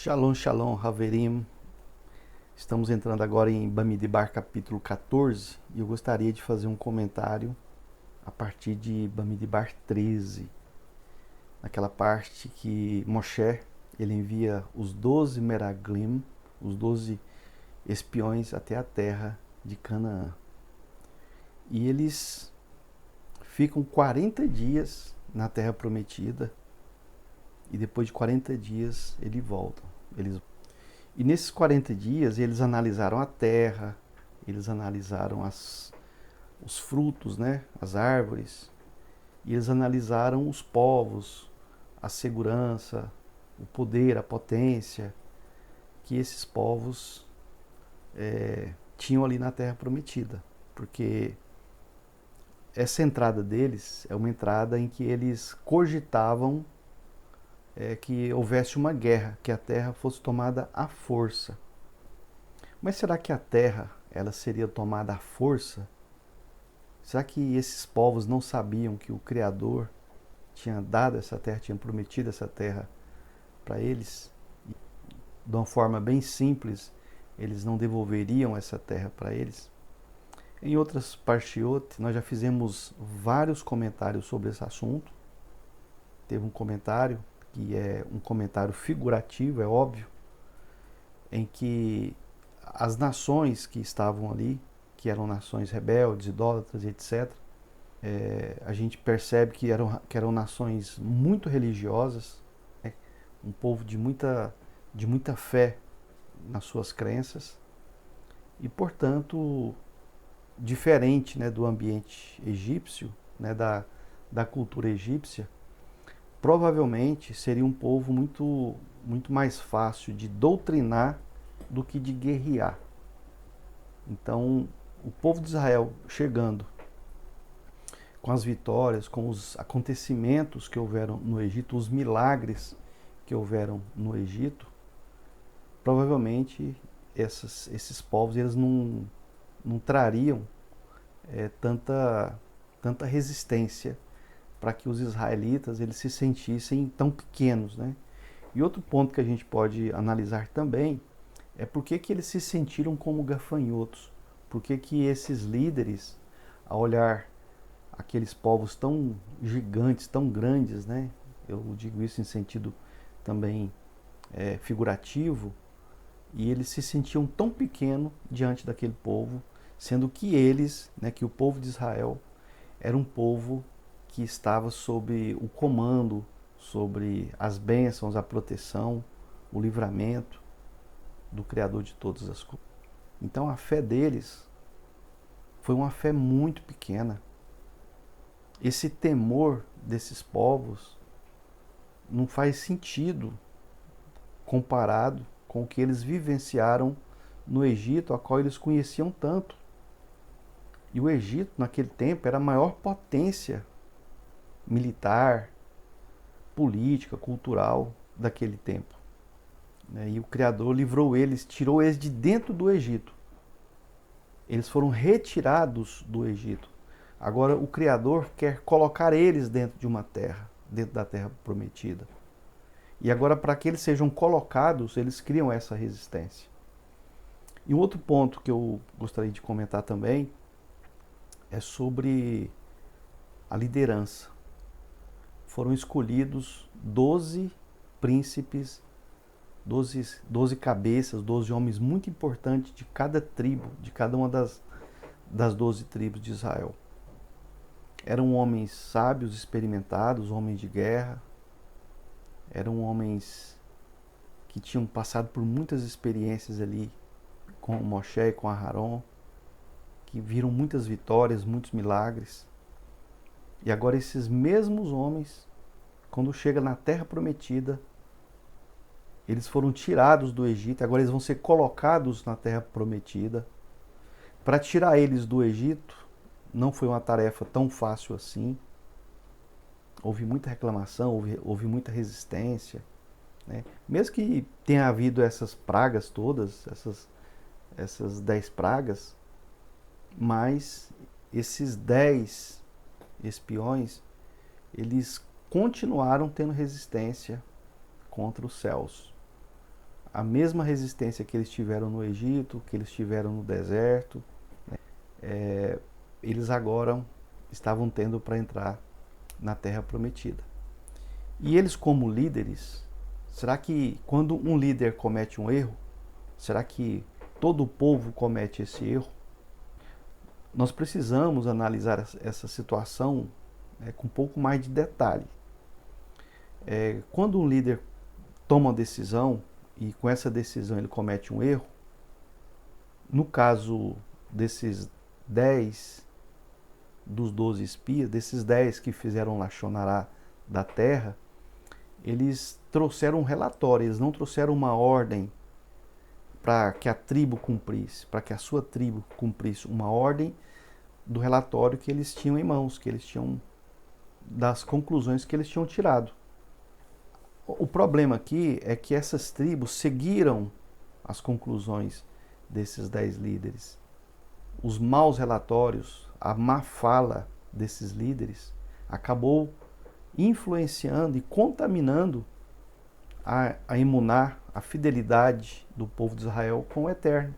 Shalom, shalom, Haverim. Estamos entrando agora em Bamidbar capítulo 14 e eu gostaria de fazer um comentário a partir de Bamidbar 13, naquela parte que Moshe ele envia os 12 Meraglim, os 12 espiões até a terra de Canaã. E eles ficam 40 dias na terra prometida e depois de 40 dias eles voltam. E nesses 40 dias eles analisaram a terra, eles analisaram os frutos, né, as árvores, e eles analisaram os povos, a segurança, o poder, a potência que esses povos tinham ali na terra prometida. Porque essa entrada deles é uma entrada em que eles cogitavam que houvesse uma guerra, que a terra fosse tomada à força. Mas será que a terra ela seria tomada à força? Será que esses povos não sabiam que o Criador tinha dado essa terra, tinha prometido essa terra para eles? E, de uma forma bem simples, eles não devolveriam essa terra para eles? Em outras parshiot, nós já fizemos vários comentários sobre esse assunto. Teve um comentário que é um comentário figurativo, é óbvio, em que as nações que estavam ali, que eram nações rebeldes, idólatras, etc., a gente percebe que eram nações muito religiosas, né? Um povo de muita fé nas suas crenças e, portanto, diferente, né, do ambiente egípcio, né, da cultura egípcia. Provavelmente seria um povo muito mais fácil de doutrinar do que de guerrear. Então, o povo de Israel chegando com as vitórias, com os acontecimentos que houveram no Egito, os milagres que houveram no Egito, provavelmente esses povos eles não trariam tanta resistência para que os israelitas eles se sentissem tão pequenos, né? E outro ponto que a gente pode analisar também é por que eles se sentiram como gafanhotos. Por que esses líderes, ao olhar aqueles povos tão gigantes, tão grandes, né? Eu digo isso em sentido também figurativo, e eles se sentiam tão pequeno diante daquele povo, sendo que eles, né, que o povo de Israel, era um povo que estava sob o comando, sobre as bênçãos, a proteção, o livramento do Criador de todas as coisas. Então a fé deles foi uma fé muito pequena. Esse temor desses povos não faz sentido comparado com o que eles vivenciaram no Egito, a qual eles conheciam tanto. E o Egito, naquele tempo, era a maior potência militar, política, cultural daquele tempo. E o Criador livrou eles, tirou eles de dentro do Egito. Eles foram retirados do Egito. Agora o Criador quer colocar eles dentro de uma terra, dentro da terra prometida. E agora, para que eles sejam colocados, eles criam essa resistência. E um outro ponto que eu gostaria de comentar também é sobre a liderança. Foram escolhidos 12 príncipes, 12 cabeças, 12 homens muito importantes de cada tribo, de cada uma das 12 tribos de Israel. Eram homens sábios, experimentados, homens de guerra, eram homens que tinham passado por muitas experiências ali com Moshe e com Aharon, que viram muitas vitórias, muitos milagres. E agora esses mesmos homens, quando chegam na Terra Prometida, eles foram tirados do Egito, agora eles vão ser colocados na Terra Prometida. Para tirar eles do Egito, não foi uma tarefa tão fácil assim. Houve muita reclamação, houve muita resistência, né? Mesmo que tenha havido essas pragas todas, essas 10 pragas, mas esses 10 espiões, eles continuaram tendo resistência contra os céus. a mesma resistência que eles tiveram no Egito, que eles tiveram no deserto, eles agora estavam tendo para entrar na Terra Prometida. E eles, como líderes, será que quando um líder comete um erro, será que todo o povo comete esse erro? Nós precisamos analisar essa situação com um pouco mais de detalhe. Quando um líder toma uma decisão e com essa decisão ele comete um erro, no caso desses 10 dos 12 espias, desses 10 que fizeram Lachonará da terra, eles trouxeram um relatório, eles não trouxeram uma ordem para que a tribo cumprisse, para que a sua tribo cumprisse uma ordem do relatório que eles tinham em mãos, que eles tinham, das conclusões que eles tinham tirado. O problema aqui é que essas tribos seguiram as conclusões desses 10 líderes. Os maus relatórios, a má fala desses líderes acabou influenciando e contaminando a emuná, a fidelidade do povo de Israel com o Eterno.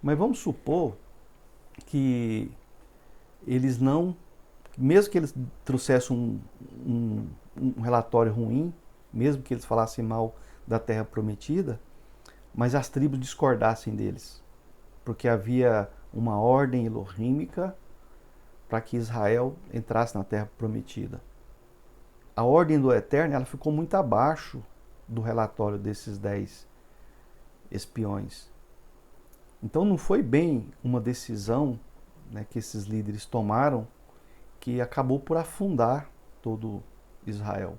Mas vamos supor que eles não, mesmo que eles trouxessem um relatório ruim, mesmo que eles falassem mal da Terra Prometida, mas as tribos discordassem deles, porque havia uma ordem elohímica para que Israel entrasse na Terra Prometida. A ordem do Eterno ela ficou muito abaixo do relatório desses 10 espiões. Então não foi bem uma decisão que esses líderes tomaram que acabou por afundar todo Israel.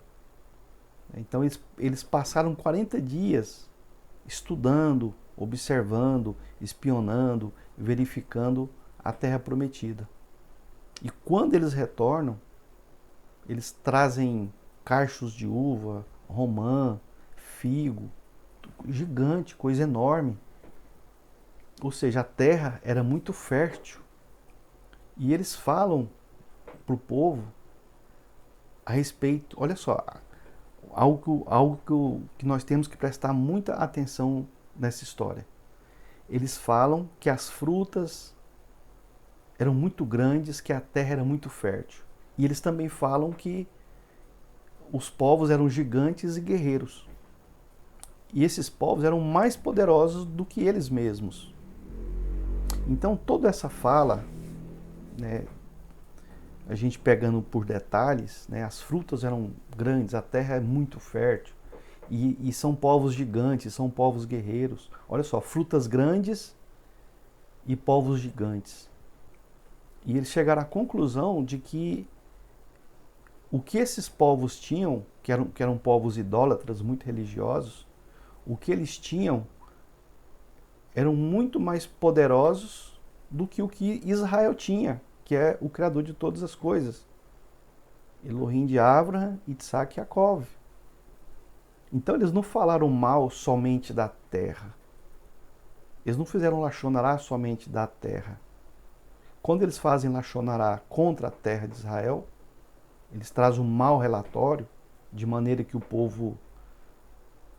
Então eles passaram 40 dias estudando, observando, espionando, verificando a Terra Prometida. E quando eles retornam, eles trazem cachos de uva, romã, figo, gigante, coisa enorme. Ou seja, a terra era muito fértil. E eles falam para o povo a respeito, olha só, algo que nós temos que prestar muita atenção nessa história. Eles falam que as frutas eram muito grandes, que a terra era muito fértil. E eles também falam que os povos eram gigantes e guerreiros. E esses povos eram mais poderosos do que eles mesmos. Então toda essa fala, a gente pegando por detalhes, as frutas eram grandes, a terra é muito fértil. E são povos gigantes, são povos guerreiros. Olha só, frutas grandes e povos gigantes. E eles chegaram à conclusão de que o que esses povos tinham, que eram povos idólatras, muito religiosos, o que eles tinham eram muito mais poderosos do que o que Israel tinha, que é o Criador de todas as coisas. Elohim de Abraham, Isaac e Jacó. Então eles não falaram mal somente da terra. Eles não fizeram Lachonará somente da terra. Quando eles fazem Lachonará contra a terra de Israel, eles trazem um mau relatório, de maneira que o povo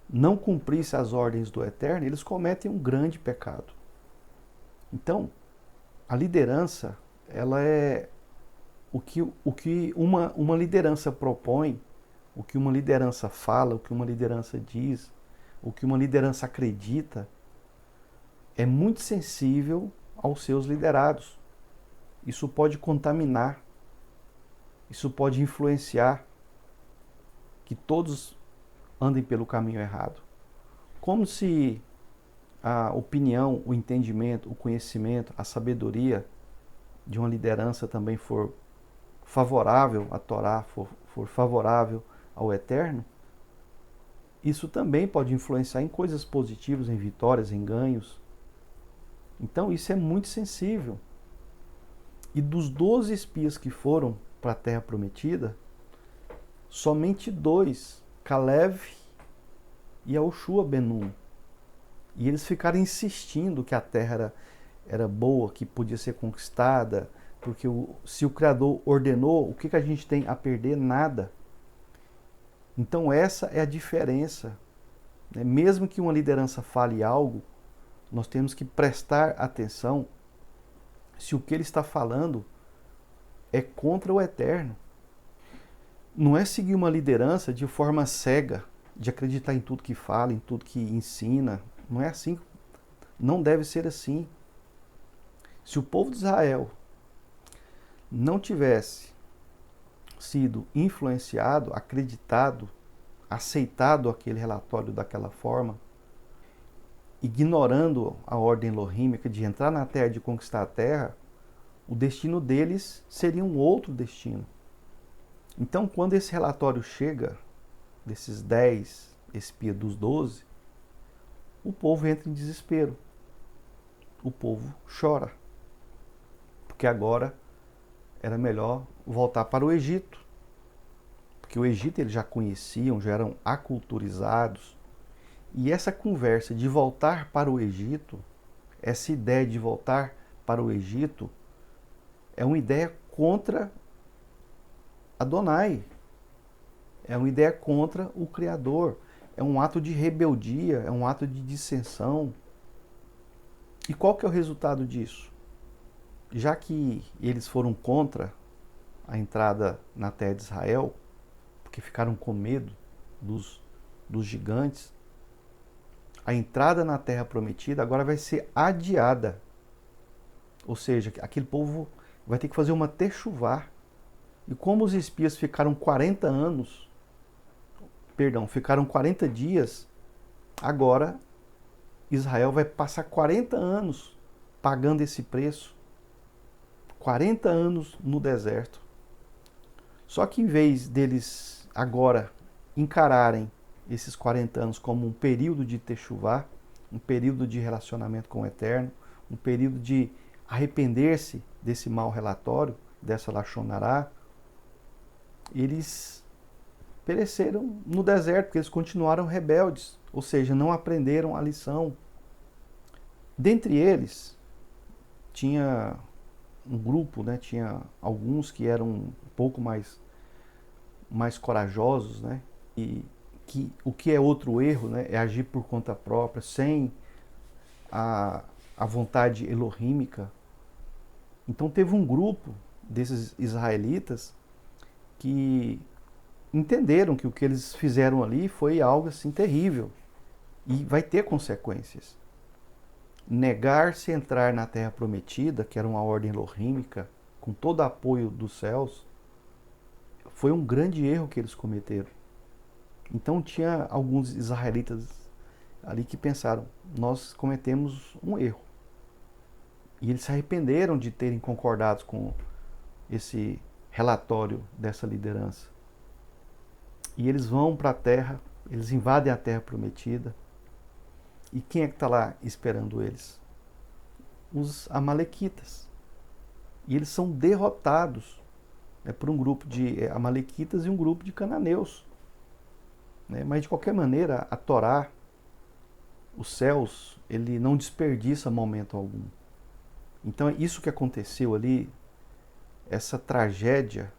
não cumprisse as ordens do Eterno, eles cometem um grande pecado. Então, a liderança, ela é o que uma liderança propõe, o que uma liderança fala, o que uma liderança diz, o que uma liderança acredita, é muito sensível aos seus liderados. Isso pode contaminar, isso pode influenciar que todos andem pelo caminho errado. Como se a opinião, o entendimento, o conhecimento, a sabedoria de uma liderança também for favorável à Torá, for favorável ao Eterno, isso também pode influenciar em coisas positivas, em vitórias, em ganhos. Então isso é muito sensível. E dos 12 espias que foram para a Terra Prometida, somente 2, Caleb e Yehoshua ben Nun. E eles ficaram insistindo que a terra era boa, que podia ser conquistada, porque se o Criador ordenou, o que a gente tem a perder? Nada. Então essa é a diferença né? Mesmo que uma liderança fale algo, nós temos que prestar atenção se o que ele está falando é contra o eterno. Não é seguir uma liderança de forma cega, de acreditar em tudo que fala, em tudo que ensina. Não é assim. Não deve ser assim. Se o povo de Israel não tivesse sido influenciado, acreditado, aceitado aquele relatório daquela forma, ignorando a ordem elohímica de entrar na terra, de conquistar a terra, o destino deles seria um outro destino. Então, quando esse relatório chega, desses 10 espias dos 12, o povo entra em desespero. O povo chora. Porque agora era melhor voltar para o Egito. Porque o Egito eles já conheciam, já eram aculturizados. E essa conversa de voltar para o Egito, essa ideia de voltar para o Egito, é uma ideia contra Adonai. É uma ideia contra o Criador. É um ato de rebeldia, é um ato de dissensão. E qual que é o resultado disso? Já que eles foram contra a entrada na terra de Israel, porque ficaram com medo dos gigantes, a entrada na terra prometida agora vai ser adiada. Ou seja, aquele povo vai ter que fazer uma techuvá. E como os espias ficaram 40 dias, agora Israel vai passar 40 anos pagando esse preço. 40 anos no deserto. Só que em vez deles agora encararem esses 40 anos como um período de techuvá, um período de relacionamento com o Eterno, um período de arrepender-se desse mau relatório, dessa lachonará, eles pereceram no deserto, porque eles continuaram rebeldes, ou seja, não aprenderam a lição. Dentre eles, tinha um grupo, né, tinha alguns que eram um pouco mais corajosos, né, e que o que é outro erro, né, é agir por conta própria, sem a vontade elohímica. Então teve um grupo desses israelitas que entenderam que o que eles fizeram ali foi algo assim terrível e vai ter consequências. Negar-se a entrar na terra prometida, que era uma ordem elohímica, com todo o apoio dos céus, foi um grande erro que eles cometeram. Então tinha alguns israelitas ali que pensaram, nós cometemos um erro. E eles se arrependeram de terem concordado com esse relatório dessa liderança. E eles vão para a terra, eles invadem a terra prometida. E quem é que está lá esperando eles? Os amalequitas. E eles são derrotados, né, por um grupo de amalequitas e um grupo de cananeus. Né? Mas de qualquer maneira, a Torá, os céus, ele não desperdiça momento algum. Então isso que aconteceu ali, essa tragédia,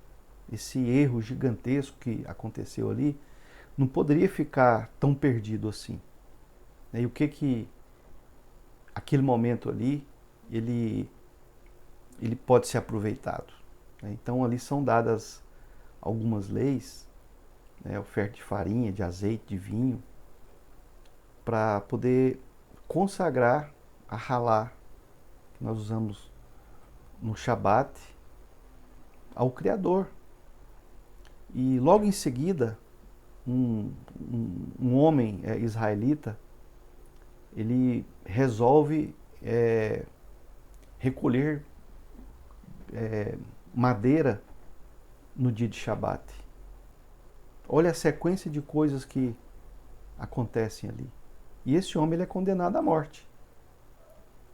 esse erro gigantesco que aconteceu ali, não poderia ficar tão perdido assim. E o que aquele momento ali, ele pode ser aproveitado. Então ali são dadas algumas leis, né, oferta de farinha, de azeite, de vinho, para poder consagrar a halá, que nós usamos no Shabat, ao Criador. E logo em seguida, um homem israelita, ele resolve recolher madeira no dia de Shabat. Olha a sequência de coisas que acontecem ali. E esse homem ele é condenado à morte.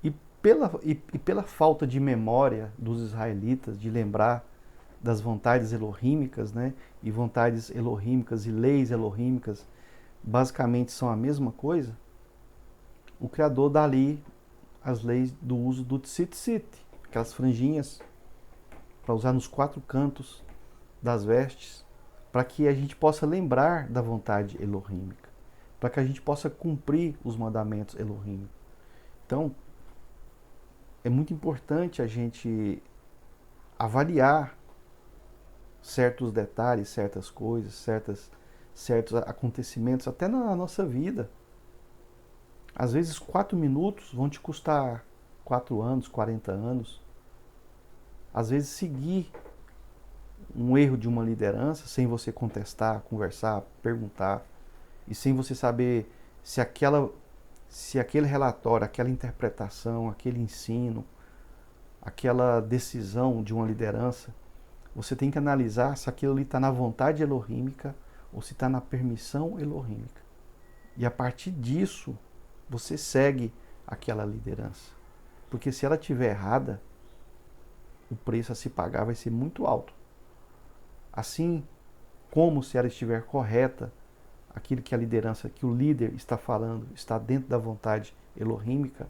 E pela falta de memória dos israelitas, de lembrar das vontades elohímicas, né? E vontades elohímicas e leis elohímicas basicamente são a mesma coisa, o Criador dá ali as leis do uso do tzitzit, aquelas franjinhas para usar nos 4 cantos das vestes, para que a gente possa lembrar da vontade elohímica. para que a gente possa cumprir os mandamentos Elohim. Então, é muito importante a gente avaliar certos detalhes, certas coisas, certos acontecimentos, até na nossa vida. Às vezes 4 minutos vão te custar 4 anos, 40 anos. Às vezes seguir um erro de uma liderança sem você contestar, conversar, perguntar, e sem você saber se aquele relatório, aquela interpretação, aquele ensino, aquela decisão de uma liderança, você tem que analisar se aquilo ali está na vontade elohímica ou se está na permissão elohímica. E a partir disso, você segue aquela liderança. Porque se ela estiver errada, o preço a se pagar vai ser muito alto. Assim como se ela estiver correta, aquilo que a liderança, que o líder está falando, está dentro da vontade elohímica,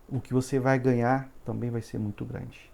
o que você vai ganhar também vai ser muito grande.